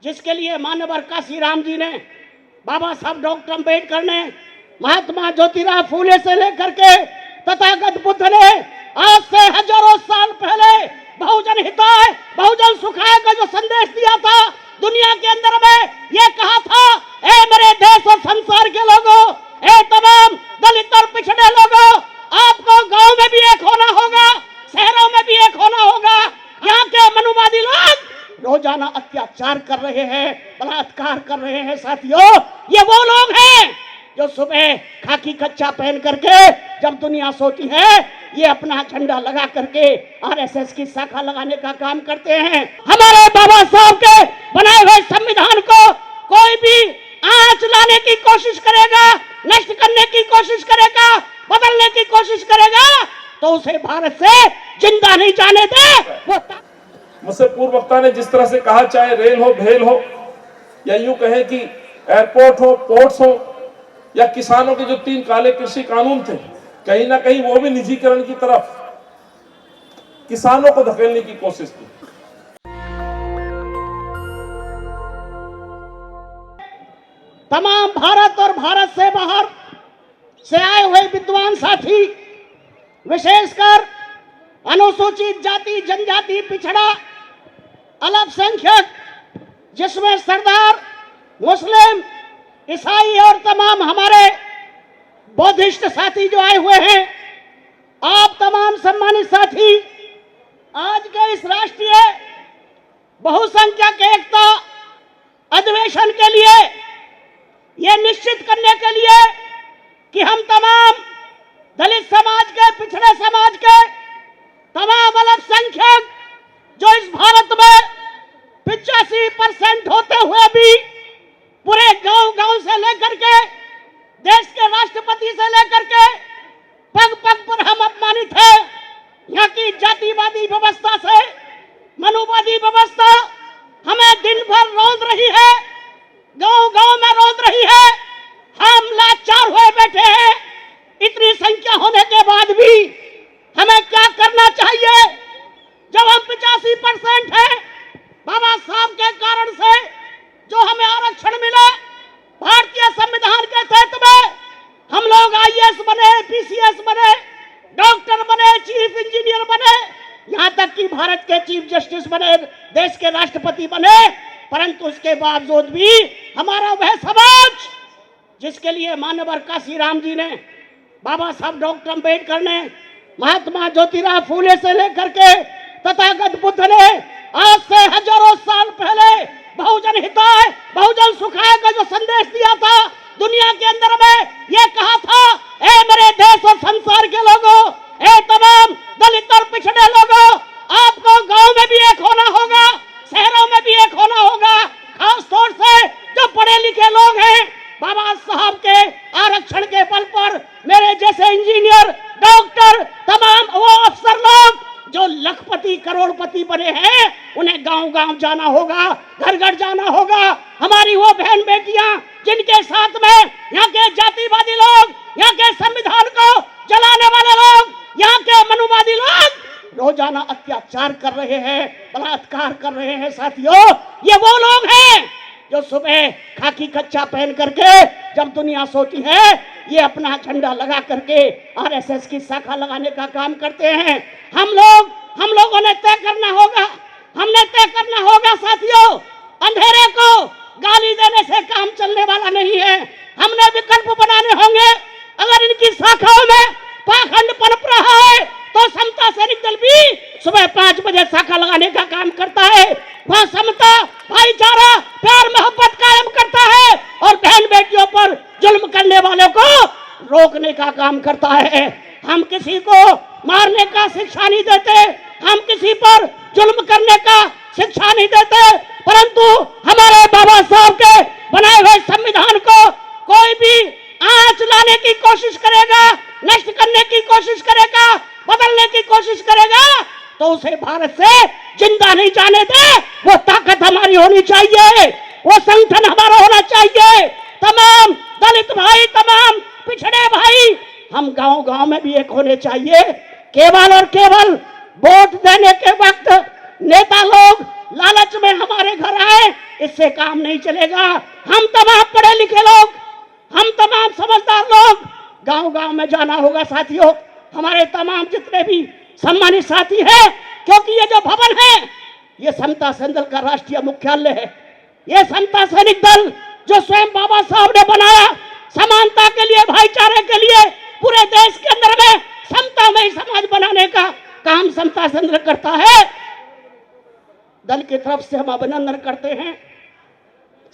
जिसके लिए मानवर काशीराम जी ने, बाबा साहब डॉक्टर अम्बेडकर ने, महात्मा ज्योतिराव फूले से लेकर के तथागत बुद्ध ने आज से हजारों साल पहले बहुजन हिताय बहुजन सुखाय का जो संदेश दिया था, दुनिया के अंदर में ये कहा था, ए मेरे देश और संसार के लोगों, ए तमाम दलित और पिछड़े लोगों, आपको गांव में भी एक होना होगा, शहरों में भी एक होना होगा। यहाँ के मनुवादी लोग रोजाना अत्याचार कर रहे हैं, बलात्कार कर रहे हैं। साथियों, ये वो लोग हैं जो सुबह खाकी कच्चा पहन करके जब दुनिया सोती है, ये अपना झंडा लगा करके आरएसएस की शाखा लगाने का काम करते हैं। हमारे बाबा साहब के बनाए हुए संविधान को कोई भी आंच लाने की कोशिश करेगा, नष्ट करने की कोशिश करेगा, बदलने की कोशिश करेगा, तो उसे भारत से जिंदा नहीं जाने दे। मुझसे पूर्व वक्ता ने जिस तरह से कहा, चाहे रेल हो, भेल हो, या यूं कहें कि एयरपोर्ट हो, पोर्ट्स हो, या किसानों के जो 3 काले कृषि कानून थे, कहीं ना कहीं वो भी निजीकरण की तरफ किसानों को धकेलने की कोशिश की। तमाम भारत और भारत से बाहर से आए हुए विद्वान साथी, विशेषकर अनुसूचित जाति, जनजाति, पिछड़ा, अल्पसंख्यक, जिसमें सरदार, मुस्लिम, ईसाई और तमाम हमारे बौद्धिस्ट साथी जो आए हुए हैं, आप तमाम सम्मानित साथी, आज के इस राष्ट्रीय बहुसंख्यक एकता अधिवेशन के लिए यह निश्चित करने के लिए कि हम तमाम दलित समाज के, पिछड़े समाज के, तमाम अल्पसंख्यक जो इस भारत में 85% होते हुए भी पूरे गांव-गांव से लेकर के देश के राष्ट्रपति से लेकर के पग पग पर हम अपमानित हैं। यहाँ की जातिवादी व्यवस्था से, मनुवादी व्यवस्था हमें दिन भर रौंद रही है, गांव-गांव में रौंद रही है। हम लाचार हुए बैठे हैं। इतनी संख्या होने के बाद भी हमें क्या करना चाहिए? जब हम 85% हैं, बाबा साहब के कारण से जो हमें आरक्षण मिला, भारतीय संविधान के तहत में हम लोग आईएएस बने, पीसीएस बने, डॉक्टर बने, चीफ इंजीनियर बने, यहाँ तक कि भारत के चीफ जस्टिस बने, देश के राष्ट्रपति बने, परंतु उसके बावजूद भी हमारा वह समाज जिसके लिए मानवर काशीराम जी ने, बाबा साहब डॉक्टर अम्बेडकर ने, महात्मा ज्योतिराव फूले से लेकर के तथागत बुद्ध ने आज से हजारों साल पहले बहुजन हिताय बहुजन सुखाय का जो संदेश दिया था, दुनिया के अंदर में ये कहा था, ए मेरे देश और संसार के लोगों, ए तमाम दलित और पिछड़े लोगों, आपको गांव में भी एक होना होगा, शहरों में भी एक होना होगा। खास तौर से जो पढ़े लिखे लोग हैं, बाबा साहब के आरक्षण के बल पर मेरे जैसे इंजीनियर, डॉक्टर, तमाम वो अफसर लोग जो लखपति करोड़पति बने हैं, उन्हें गांव-गांव जाना होगा, घर-घर जाना होगा। हमारी वो बहन बेटियां जिनके साथ में यहाँ के जातिवादी लोग, यहाँ के संविधान को जलाने वाले लोग, यहाँ के मनुवादी लोग रोजाना अत्याचार कर रहे हैं, बलात्कार कर रहे हैं। साथियों, ये वो लोग हैं जो सुबह खाकी कच्चा पहन करके जब दुनिया सोती है, ये अपना झंडा लगा करके आरएसएस की शाखा लगाने का काम करते हैं। हम लोगों ने तय करना होगा, हमने तय करना होगा साथियों, अंधेरे को गाली देने से काम चलने वाला नहीं है। हमने विकल्प बनाने होंगे। अगर इनकी शाखाओं में पाखंड पनप रहा है तो समता सैनिक दल भी सुबह 5 बजे शाखा लगाने का काम करता है। वह समता, भाईचारा, प्यार मोहब्बत कायम करता है और बहन बेटियों पर जुल्म करने वालों को रोकने का काम करता है। हम किसी को मारने का शिक्षा नहीं देते, हम किसी पर जुल्म करने का शिक्षा नहीं देते, परंतु हमारे बाबा साहब के बनाए हुए संविधान को कोई भी आंच लाने की कोशिश करेगा, नष्ट करने की कोशिश करेगा, बदलने की कोशिश करेगा, तो उसे भारत से जिंदा नहीं जाने दे। वो ताकत हमारी होनी चाहिए, वो संगठन हमारा होना चाहिए। तमाम दलित भाई, तमाम पिछड़े भाई, हम गांव-गांव में भी एक होने चाहिए। केवल और केवल वोट देने के वक्त नेता लोग लालच में हमारे घर आए, इससे काम नहीं चलेगा। हम तमाम पढ़े लिखे लोग, हम तमाम समझदार लोग गांव-गांव में जाना होगा साथियों। हमारे तमाम जितने भी सम्मानित साथी हैं, क्योंकि ये जो भवन है ये समता सैनिक दल का राष्ट्रीय मुख्यालय है। ये समता सैनिक दल जो स्वयं बाबा साहब ने बनाया, समानता के लिए, भाईचारे के लिए, पूरे देश के अंदर में समतामय समाज बनाने का काम समता सैनिक दल करता है। दल की तरफ से हम अभिनंदन करते हैं।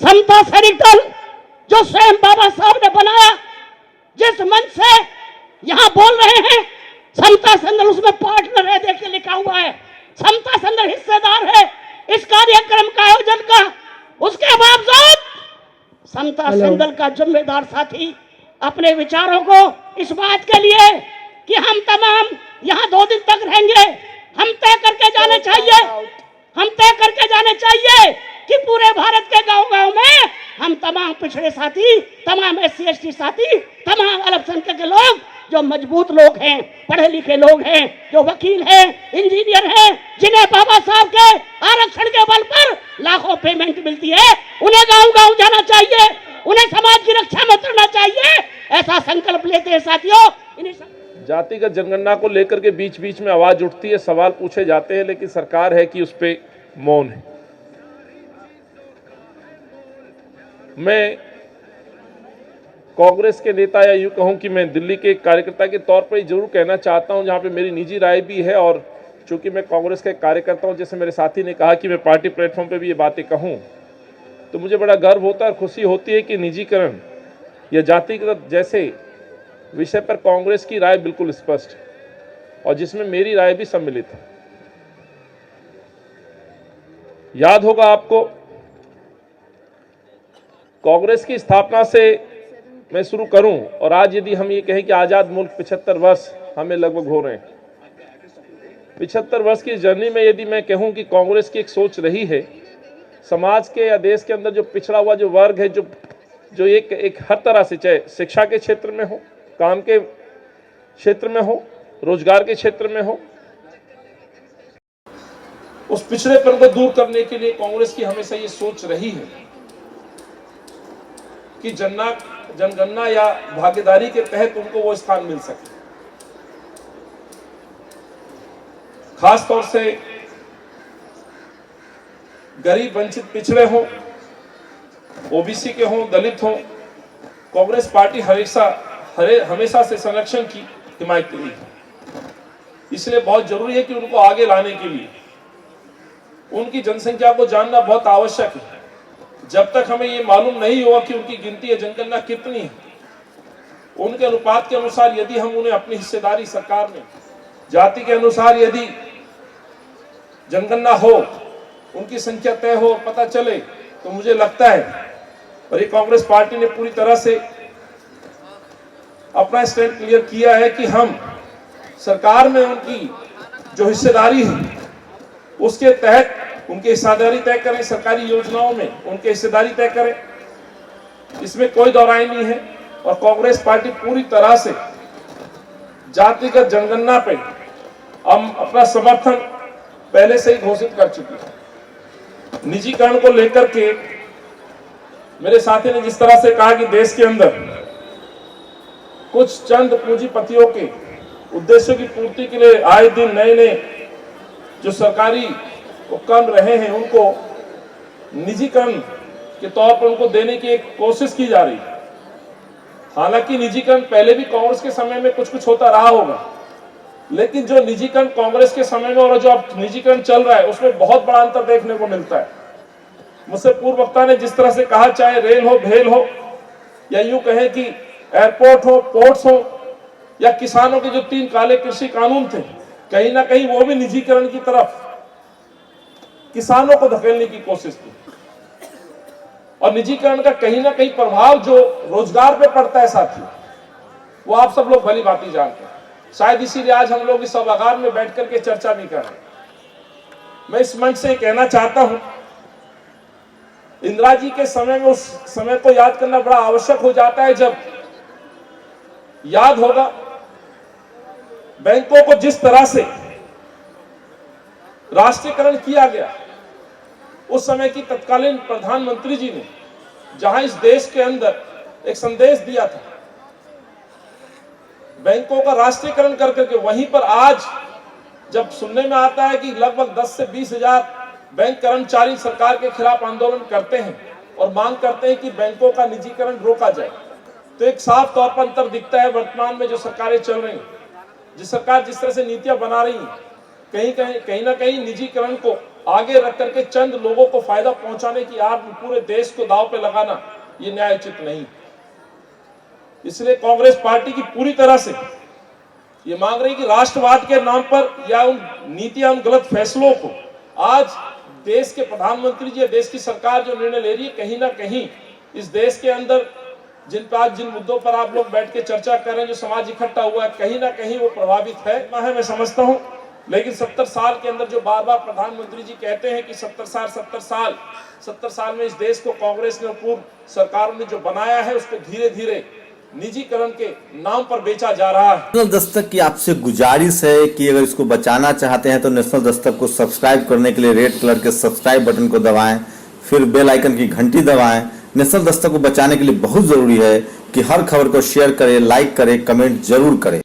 समता सैनिक दल जो स्वयं बाबा साहब ने बनाया, जिस मंच से यहां बोल रहे हैं, समता सैनिक दल उसमें पार्टनर है, देखिए लिखा हुआ है। समता सैनिक दल हिस्सेदार है इस कार्यक्रम का आयोजन का। उसके बावजूद समता सैनिक दल का जिम्मेदार साथी अपने विचारों को इस बात के लिए कि हम तमाम यहां 2 दिन तक रहेंगे, हम तय करके जाने चाहिए, हम तय करके जाने चाहिए कि पूरे भारत के गांव-गांव में हम तमाम पिछड़े साथी, तमाम SC ST साथी, तमाम अल्पसंख्यक के लोग जो मजबूत लोग हैं, पढ़े लिखे लोग हैं, जो वकील हैं, इंजीनियर हैं, जिन्हें बाबा साहब के आरक्षण के बल पर लाखों पेमेंट मिलती है, उन्हें गांव-गांव जाना चाहिए, उन्हें समाज की रक्षा में उतरना चाहिए। ऐसा संकल्प लेते हैं साथियों। जातिगत जनगणना को लेकर के बीच बीच में आवाज उठती है, सवाल पूछे जाते हैं, लेकिन सरकार है कि उस पे मौन है। मैं कांग्रेस के नेता या यूं कहूं कि मैं दिल्ली के कार्यकर्ता के तौर पर जरूर कहना चाहता हूं, जहां पे मेरी निजी राय भी है, और चूंकि मैं कांग्रेस का कार्यकर्ता हूं, जैसे मेरे साथी ने कहा कि मैं पार्टी प्लेटफॉर्म पे भी ये बातें कहूं, तो मुझे बड़ा गर्व होता है और खुशी होती है कि निजीकरण या जातिगत जैसे विषय पर कांग्रेस की राय बिल्कुल स्पष्ट है और जिसमें मेरी राय भी सम्मिलित है। याद होगा आपको, कांग्रेस की स्थापना से मैं शुरू करूं, और आज यदि हम ये कहें कि आजाद मुल्क 75 वर्ष हमें लगभग हो रहे हैं, 75 वर्ष की जर्नी में यदि मैं कहूं कि कांग्रेस की एक सोच रही है समाज के या देश के अंदर जो पिछड़ा हुआ जो वर्ग है, जो एक हर तरह से, चाहे शिक्षा के क्षेत्र में हो, काम के क्षेत्र में हो, रोजगार के क्षेत्र में हो, उस पिछड़ेपन को दूर करने के लिए कांग्रेस की हमेशा ये सोच रही है कि जनगणना या भागीदारी के तहत उनको वो स्थान मिल सके। खास तौर से गरीब, वंचित, पिछड़े हों, ओबीसी के हों, दलित हों, कांग्रेस पार्टी हमेशा से संरक्षण की हिमायत की है। इसलिए बहुत जरूरी है कि उनको आगे लाने के लिए उनकी जनसंख्या को जानना बहुत आवश्यक है। जब तक हमें ये मालूम नहीं होगा कि उनकी गिनती या जनगणना कितनी है, उनके अनुपात के अनुसार यदि हम उन्हें अपनी हिस्सेदारी सरकार में, जाति के अनुसार यदि जनगणना हो, उनकी संख्या तय हो, पता चले, तो मुझे लगता है, और ये कांग्रेस पार्टी ने पूरी तरह से अपना स्टैंड क्लियर किया है कि हम सरकार में उनकी जो हिस्सेदारी है उसके तहत उनकी हिस्सेदारी तय करें, सरकारी योजनाओं में उनकी हिस्सेदारी तय करें, इसमें कोई दौराई नहीं है। और कांग्रेस पार्टी पूरी तरह से जातिगत जनगणना पे हम अपना समर्थन पहले से ही घोषित कर चुके हैं। निजीकरण को लेकर के मेरे साथी ने जिस तरह से कहा कि देश के अंदर कुछ चंद पूंजीपतियों के उद्देश्यों की पूर्ति के लिए आए दिन नए नए जो सरकारी उपक्रम रहे हैं, उनको निजीकरण के तौर पर उनको देने की एक कोशिश की जा रही है। हालांकि निजीकरण पहले भी कांग्रेस के समय में कुछ होता रहा होगा, लेकिन जो निजीकरण कांग्रेस के समय में और जो अब निजीकरण चल रहा है उसमें बहुत बड़ा अंतर देखने को मिलता है। मुझसे पूर्व वक्ता ने जिस तरह से कहा, चाहे रेल हो, भेल हो, या यूं कहें कि एयरपोर्ट हो, पोर्ट्स हो, या किसानों के जो 3 काले कृषि कानून थे, कहीं ना कहीं वो भी निजीकरण की तरफ किसानों को धकेलने की कोशिश की। और निजीकरण का कहीं ना कहीं प्रभाव जो रोजगार पे पड़ता है साथी, वो आप सब लोग भली भांति जानते हैं। शायद इसीलिए आज हम लोग इस सभागार में बैठ करके चर्चा नहीं कर रहे। मैं इस मंच से कहना चाहता हूं, इंदिरा जी के समय में उस समय को याद करना बड़ा आवश्यक हो जाता है, जब याद होगा बैंकों को जिस तरह से राष्ट्रीयकरण किया गया, उस समय की तत्कालीन प्रधानमंत्री जी ने जहां इस देश के अंदर एक संदेश दिया था बैंकों का राष्ट्रीयकरण करके, वहीं पर आज जब सुनने में आता है कि लगभग 10 से 20 हजार बैंक कर्मचारी सरकार के खिलाफ आंदोलन करते हैं और मांग करते हैं कि बैंकों का निजीकरण रोका जाए, तो एक साफ तौर पर अंतर दिखता है वर्तमान में जो सरकारें चल रही हैं, जिस सरकार जिस तरह से नीतियां बना रही है, कहीं ना कहीं निजीकरण को आगे रख करके चंद लोगों को फायदा पहुंचाने की आड़ में पूरे देश को दांव पे लगाना ये न्यायोचित नहीं। इसलिए कांग्रेस पार्टी की पूरी तरह से ये मांग रही कि राष्ट्रवाद के नाम पर या उन नीतियां, उन गलत फैसलों को आज देश के प्रधानमंत्री जी या देश की सरकार जो निर्णय ले रही है, कहीं ना कहीं इस देश के अंदर जिन मुद्दों पर आप लोग बैठ के चर्चा कर रहे हैं, जो समाज इकट्ठा हुआ है, कहीं ना कहीं वो प्रभावित है। मैं समझता हूं, लेकिन 70 साल के अंदर जो बार बार प्रधानमंत्री जी कहते हैं कि 70 साल में इस देश को कांग्रेस ने पूर्व सरकारों ने जो बनाया है उसको धीरे धीरे निजीकरण के नाम पर बेचा जा रहा है। नेशनल दस्तक की आपसे गुजारिश है कि अगर इसको बचाना चाहते हैं तो नेशनल दस्तक को सब्सक्राइब करने के लिए रेड कलर के सब्सक्राइब बटन को दबाएं, फिर बेल आइकन की घंटी दबाएं। नेशनल दस्तक को बचाने के लिए बहुत जरूरी है कि हर खबर को शेयर करें, लाइक करें, कमेंट जरूर करें।